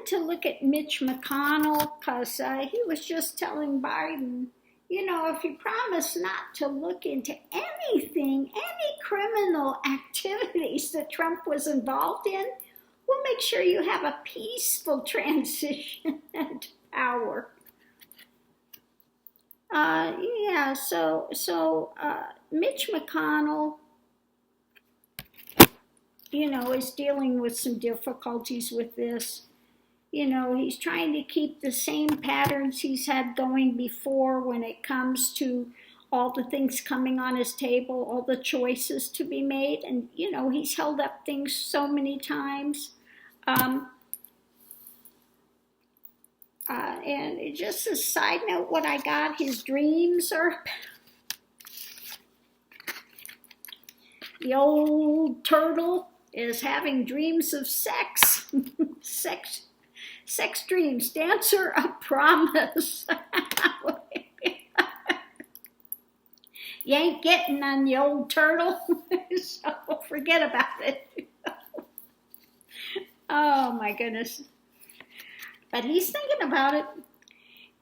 wanted to look at Mitch McConnell because he was just telling Biden, you know, if you promise not to look into anything, any criminal activities that Trump was involved in, we'll make sure you have a peaceful transition to power. Mitch McConnell, you know, is dealing with some difficulties with this. You know, he's trying to keep the same patterns he's had going before when it comes to all the things coming on his table, all the choices to be made. And, you know, he's held up things so many times. And just a side note, what I got, his dreams are... The old turtle is having dreams of sex. Sex dreams, dancer of promise. You ain't getting on the old turtle, so forget about it. Oh my goodness. But he's thinking about it.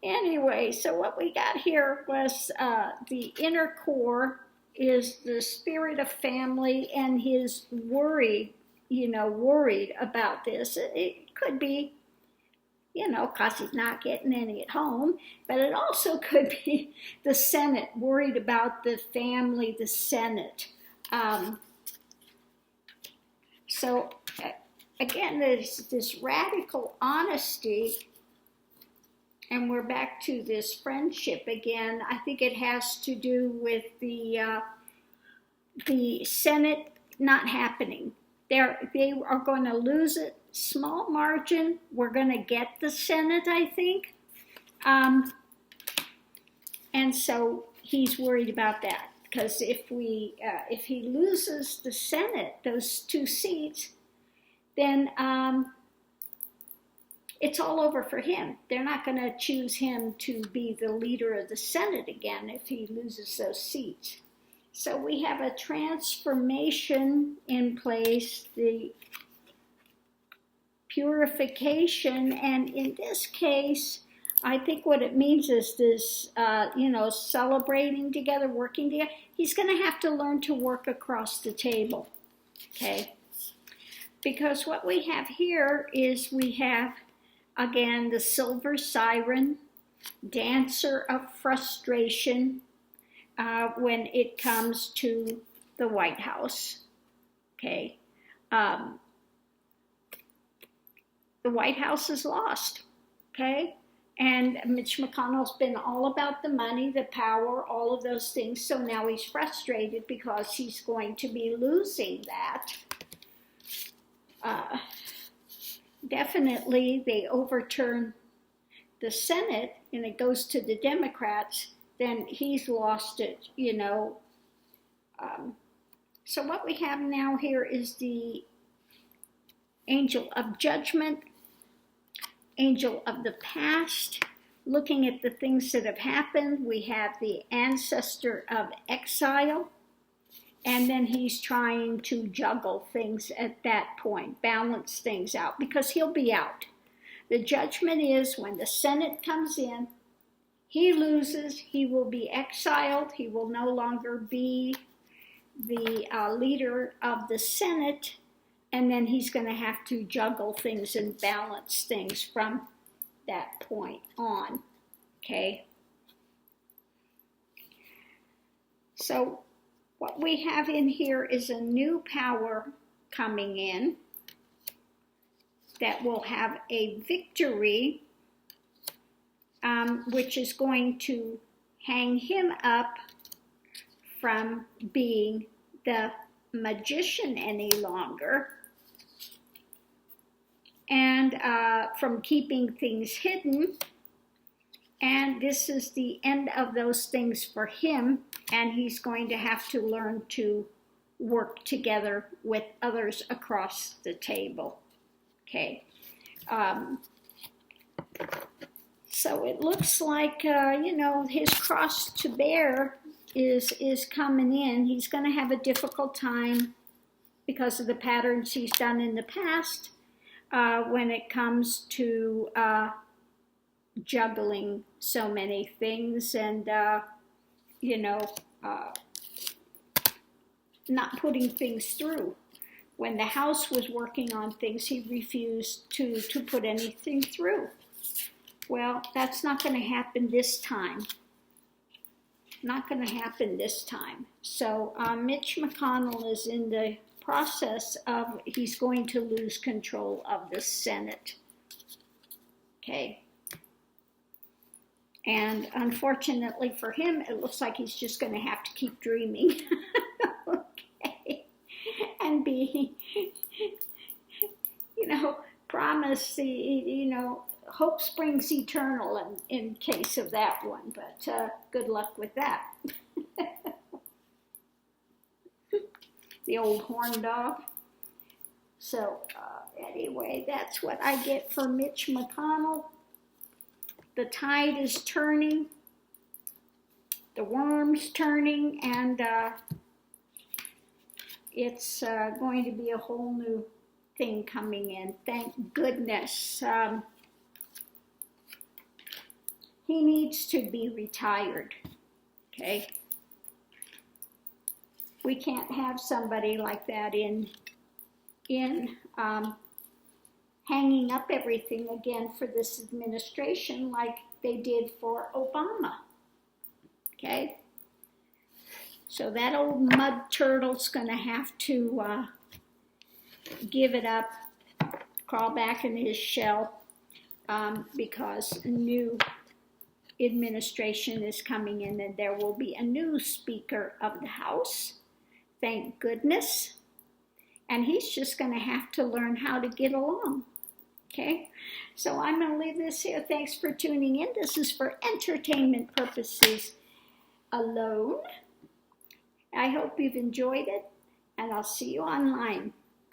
Anyway, so what we got here was the inner core is the spirit of family and his worried about this. It could be, you know, because he's not getting any at home, but it also could be the Senate, worried about the family, the Senate. So, again, there's this radical honesty, and we're back to this friendship again. I think it has to do with the Senate not happening. They are going to lose it. Small margin. We're going to get the Senate, I think. And so he's worried about that. Because if he loses the Senate, those 2 seats, then it's all over for him. They're not going to choose him to be the leader of the Senate again if he loses those seats. So we have a transformation in place, the purification, and in this case, I think what it means is this, celebrating together, working together. He's going to have to learn to work across the table, okay? Because what we have here is we have, again, the silver siren, dancer of frustration when it comes to the White House, okay? The White House is lost, okay? And Mitch McConnell's been all about the money, the power, all of those things. So now he's frustrated because he's going to be losing that. Definitely, they overturn the Senate and it goes to the Democrats, then he's lost it, you know. So what we have now here is the angel of judgment, angel of the past, looking at the things that have happened. We have the ancestor of exile, and then he's trying to juggle things at that point, balance things out, because he'll be out. The judgment is when the Senate comes in, he loses, he will be exiled, he will no longer be the leader of the Senate, and then he's going to have to juggle things and balance things from that point on, okay? So what we have in here is a new power coming in that will have a victory, which is going to hang him up from being the magician any longer, and from keeping things hidden. And this is the end of those things for him, and he's going to have to learn to work together with others across the table. Okay. So it looks like, his cross to bear is coming in. He's going to have a difficult time because of the patterns he's done in the past. when it comes to juggling so many things and, not putting things through. When the house was working on things, he refused to put anything through. Well, that's not going to happen this time. Not going to happen this time. So Mitch McConnell is in the process of, he's going to lose control of the Senate. Okay. And unfortunately for him, it looks like he's just going to have to keep dreaming. Okay. And be, promise, hope springs eternal in case of that one. But good luck with that. The old horn dog. So anyway, that's what I get for Mitch McConnell. The tide is turning, the worm's turning, and it's going to be a whole new thing coming in. Thank goodness. He needs to be retired, okay? We can't have somebody like that in hanging up everything again for this administration like they did for Obama, okay? So that old mud turtle's going to have to give it up, crawl back in his shell, because a new administration is coming in and there will be a new Speaker of the House. Thank goodness. And he's just going to have to learn how to get along. Okay, so I'm going to leave this here. Thanks for tuning in. This is for entertainment purposes alone. I hope you've enjoyed it, and I'll see you online.